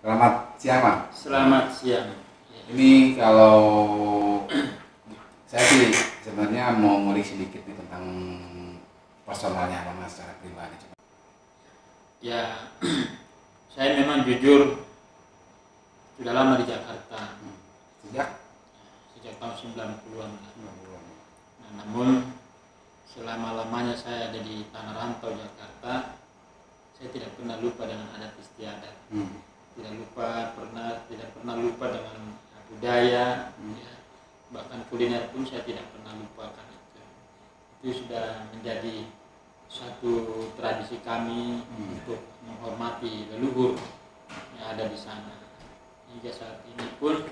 Selamat siang, Pak. Selamat siang. Ini kalau saya sih sebenarnya mau ngulik sedikit nih tentang personalnya Abang secara pribadi. Ya, saya memang jujur sudah lama di Jakarta. Sejak Tahun 90-an. 90-an. Nah, namun selama-lamanya saya ada di tanah rantau Jakarta, saya tidak pernah lupa dengan adat istiadat. Tidak pernah lupa dengan budaya, ya. Bahkan kuliner pun saya tidak pernah lupakan itu. Itu sudah menjadi satu tradisi kami untuk menghormati leluhur yang ada di sana. Hingga saat ini pun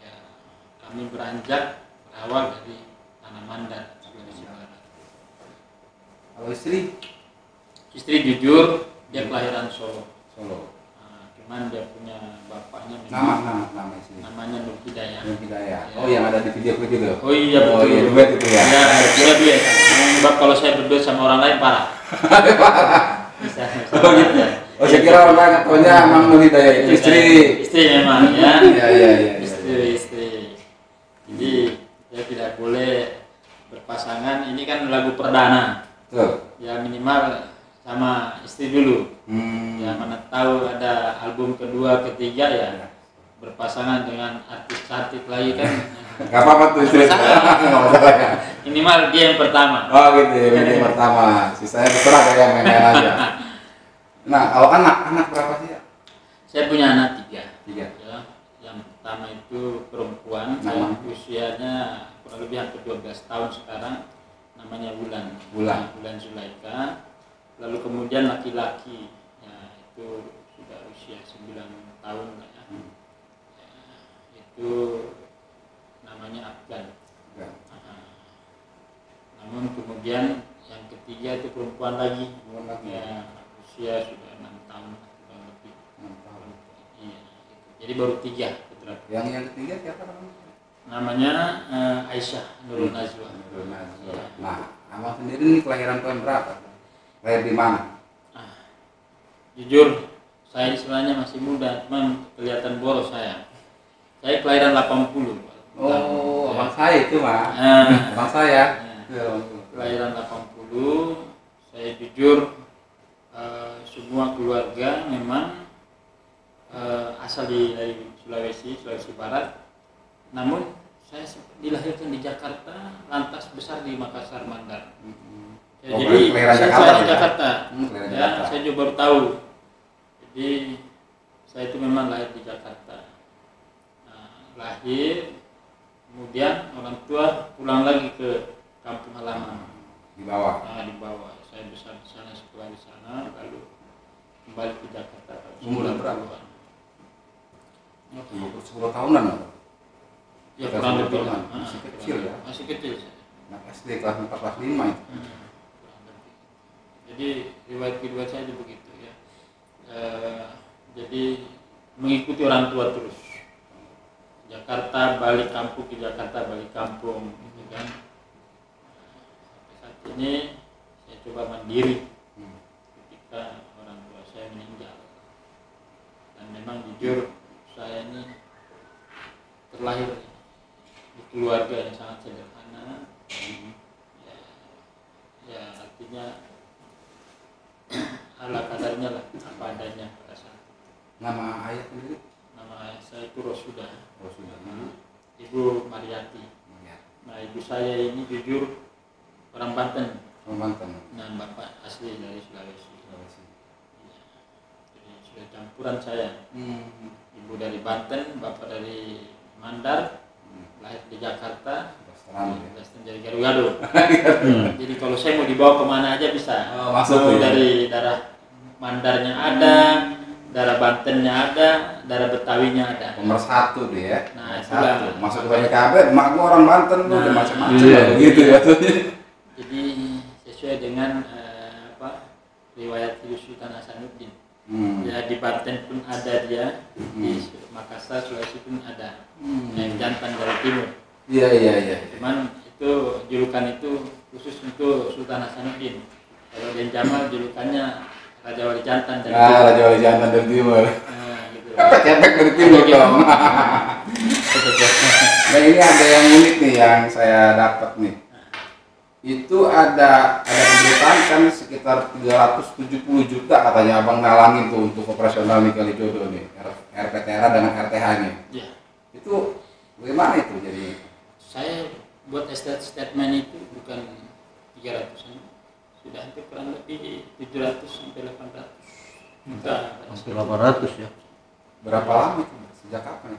ya, kami beranjak berawal dari tanah Mandar, Sulawesi Barat. Kalau istri Jujur dia kelahiran Solo. Nah, cuman dia punya bapaknya nama istri namanya Nur Hidayah. Ya. Oh, yang ada di video klip itu. Oh iya betul. Oh iya, duet itu ya. Ya, saya duet. Sebab kalau saya berduet sama orang lain parah. Bisa. Oh, saya kira orang lain katanya Mang Nur Hidayah itu Istri memang ya. Iya. Istri. Jadi saya tidak boleh berpasangan. Ini kan lagu perdana. Tuh. Ya minimal sama istri dulu. Ya mana tahu ada album kedua, ketiga ya berpasangan dengan artis-artis lagi kan. Gak apa-apa tuh istri. Gak masalah ya. Minimal dia yang pertama. Oh gitu ya, ini yang pertama. Sisanya terserah kayak main-main aja. Nah, kalau anak berapa sih ya? Saya punya anak tiga. Ya. Yang pertama itu perempuan, Nama? yang usianya kurang lebih hampir 12 tahun sekarang, namanya Wulan Zulaika. Lalu kemudian laki-laki, ya, itu sudah usia 9 tahun lah ya. Itu namanya Afgan. Namun kemudian yang ketiga itu perempuan lagi. Ya, usia sudah 6 tahun kurang lebih. 6 tahun. Iya, gitu. Jadi baru 3 putra. Yang ketiga siapa namanya? Namanya Aisyah Nurul Najwa. Ya. Nah, Abang sendiri nih kelahiran tahun berapa? Lahir di mana? Jujur, saya sebenarnya masih muda, cuman kelihatan boros saya. Saya kelahiran 80. Oh, abang saya itu mah. Abang saya. Kelahiran 80. Saya jujur semua keluarga memang asal dari Sulawesi Barat. Namun saya dilahirkan di Jakarta, lantas besar di Makassar, Mandar. Ya, jadi saya di Jakarta. Saya juga baru tahu. Jadi saya itu memang lahir di Jakarta. Lahir, kemudian orang tua pulang lagi ke kampung halaman. Di bawah. Di bawah. Saya besar di sana, sekolah di sana, lalu kembali ke Jakarta. Umur berapa? 10 tahunan apa? Ya kurang lebih lah. Masih kecil ya? Masih kecil saya. Nah, SD kelas 4 kelas 5 itu. Jadi riwayat kedua saya itu begitu ya. Jadi mengikuti orang tua terus. Jakarta balik kampung, ke Jakarta balik kampung, gitu kan. Saat ini saya coba mandiri ketika orang tua saya meninggal. Dan memang jujur saya ini terlahir di keluarga yang sangat sederhana. Ya artinya ala kadarnya lah, apa adanya pada saat. Nama ayah sendiri? Nama ayah saya itu Rosuda. Ibu Mariati. Ya. Nah, ibu saya ini jujur orang Banten. Nah, bapak asli dari Sulawesi. Ya. Jadi sudah campuran saya. Ibu dari Banten, bapak dari Mandar, lahir di Jakarta. Western dari Gado-Gado. Jadi kalau saya mau dibawa kemana aja bisa. Masuk dari darah Mandarnya ada, darah Bantennya ada, darah Betawinya ada. Nomor 1 deh ya. Nah, satu. Masuk ke PKB, emak gua orang Banten tuh, macam-macam gitu ya. Jadi sesuai dengan riwayat hidup Sultan Hasanuddin. Ya di Banten pun ada dia, di Makassar, Sulawesi pun ada. Yang jantan dari timur. Iya. Cuman itu julukan itu khusus untuk Sultan Hasanuddin. Kalau Den Jamal julukannya Raja Wali Jantan dari Raja Wali Jantan dari timur. Gitu. Cepet dari timur dong. Nah ini ada yang unik nih yang saya dapat nih. Itu ada pemberitaan kan sekitar 370 juta katanya abang nalangin tuh untuk operasional nih Kalijodo nih, RPTRA dengan RTH-nya. Ya. Itu bagaimana itu jadi? Saya buat statement itu bukan 300-an, sudah hampir kurang lebih 700 sampai 800 juta. Hampir 800 ya. Berapa lama itu? Sejak kapan?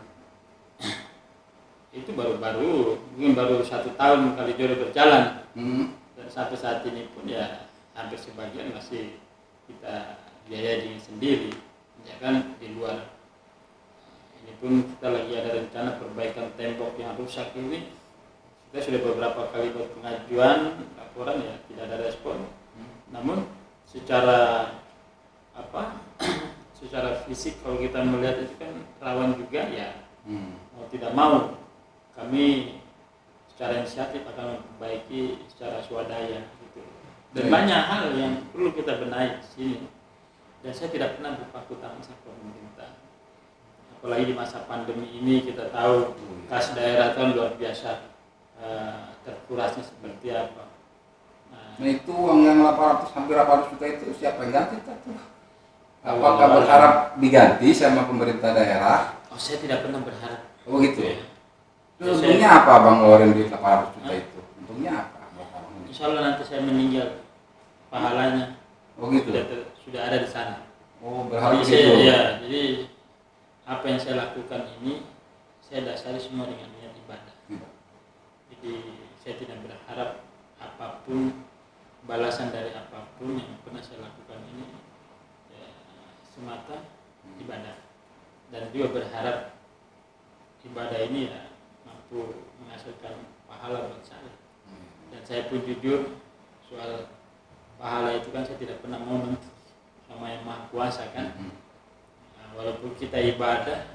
Itu baru-baru, mungkin baru 1 tahun Kalijodo berjalan. Dan sampai saat ini pun ya hampir sebagian masih kita biayai sendiri, ya kan, di luar. Ini pun kita lagi ada rencana perbaikan tembok yang rusak ini. Kita sudah beberapa kali buat pengajuan laporan, ya tidak ada respon. Namun secara secara fisik kalau kita melihat itu kan rawan juga, ya mau tidak mau kami secara inisiatif akan memperbaiki secara swadaya gitu. Dan banyak hal yang perlu kita benahi di sini. Dan saya tidak pernah berpaku tangan sama pemerintah. Apalagi di masa pandemi ini kita tahu kas daerah kan luar biasa terkurasnya seperti apa. Nah itu uang yang 800 hampir 800 juta itu siapa yang ganti tuh? Apakah berharap diganti sama pemerintah daerah? Oh, saya tidak pernah berharap. Oh gitu ya. Untungnya apa bang ngeluarin duit 800 juta itu? Untungnya apa? Insya Allah nanti saya meninggal, pahalanya sudah ada di sana. Oh berharap jadi gitu. Jadi apa yang saya lakukan ini saya dasari semua dengan niat ibadah. Jadi saya tidak berharap apapun, balasan dari apapun yang pernah saya lakukan ini, ya, semata ibadah. Dan juga berharap ibadah ini ya mampu menghasilkan pahala buat saya. Dan saya pun jujur soal pahala itu kan saya tidak pernah mau menuntut sama yang maha kuasa kan. Nah, walaupun kita ibadah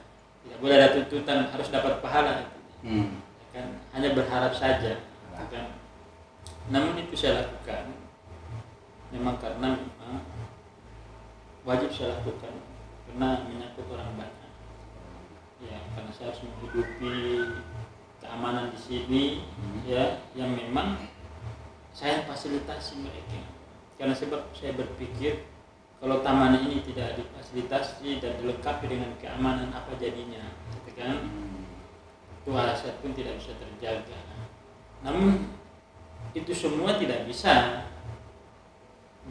tidak boleh ada tuntutan harus dapat pahala, kan hanya berharap saja kan. Namun itu saya lakukan memang karena wajib saya lakukan karena menyangkut orang banyak. Ya, karena saya harus menghidupi keamanan di sini, ya, yang memang saya fasilitasi mereka. Karena sebab saya berpikir kalau taman ini tidak difasilitasi dan dilengkapi dengan keamanan, apa jadinya, gitu kan? Itu aset pun tidak bisa terjaga. Namun itu semua tidak bisa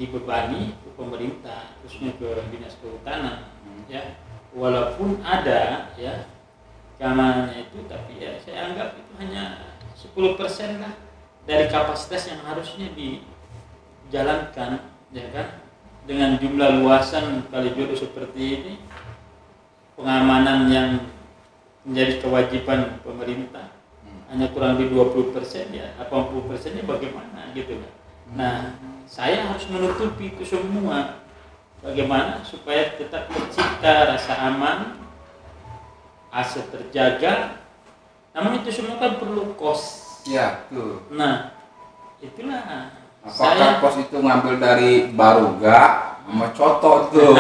dibebani ke pemerintah, khususnya ke dinas kehutanan, ya. Walaupun ada ya keamanannya itu, tapi ya saya anggap itu hanya 10% lah dari kapasitas yang harusnya dijalankan, ya kan. Dengan jumlah luasan Kalijodo seperti ini, pengamanan yang menjadi kewajiban pemerintah hanya kurang lebih 20%, ya 80%-nya bagaimana gitu kan. Nah, saya harus menutupi itu semua. Bagaimana supaya tetap tercipta rasa aman, aset terjaga. Namun itu semua kan perlu kos. Ya, tuh. Nah, itulah. Apakah kos itu ngambil dari Baruga sama Coto tuh?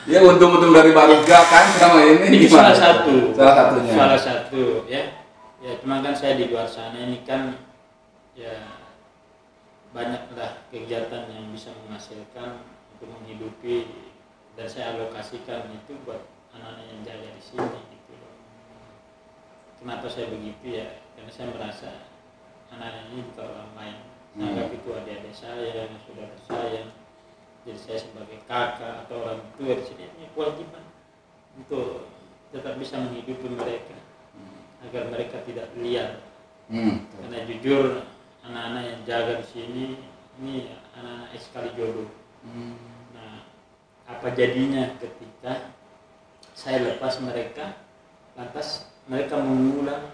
Ya untung-untung dari Baruga kan sama ini. Itu salah satu. Salah satunya. Salah satu, ya. Ya, cuma kan saya di luar sana ini kan ya banyaklah kegiatan yang bisa menghasilkan untuk menghidupi, dan saya alokasikan itu buat anak-anak yang jaga di sini gitu. Kenapa saya begitu ya? Karena saya merasa anak-anak ini bukan orang lain. Saya anggap itu adik-adik saya, saudara saya. Jadi saya sebagai kakak atau orang tua di sini punya kewajiban untuk tetap bisa menghidupi mereka agar mereka tidak liar. Karena jujur anak-anak yang jaga di sini ini anak-anak Kalijodo. Nah, apa jadinya ketika saya lepas mereka, lantas mereka mengulang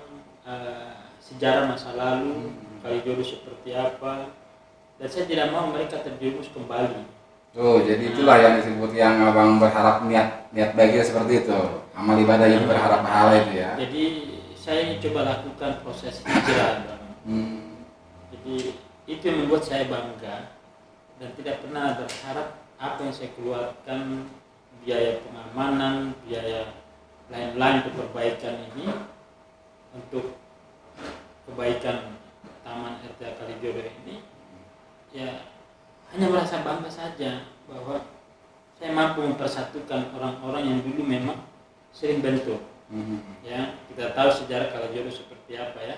sejarah masa lalu Kalijodo seperti apa, dan saya tidak mau mereka terjerumus kembali. Tuh, jadi itulah yang disebut yang abang berharap niat baiknya seperti itu, amal ibadah yang berharap pahala itu ya. Jadi saya ini coba lakukan proses hijrah, Bang. Jadi itu yang membuat saya bangga dan tidak pernah berharap apa yang saya keluarkan biaya pengamanan, biaya lain-lain untuk perbaikan ini, untuk kebaikan Taman RTA Kalijodo ini, ya hanya merasa bangga saja bahwa saya mampu mempersatukan orang-orang yang dulu memang sering bentrok. Ya, kita tahu sejarah Kalijodo seperti apa ya.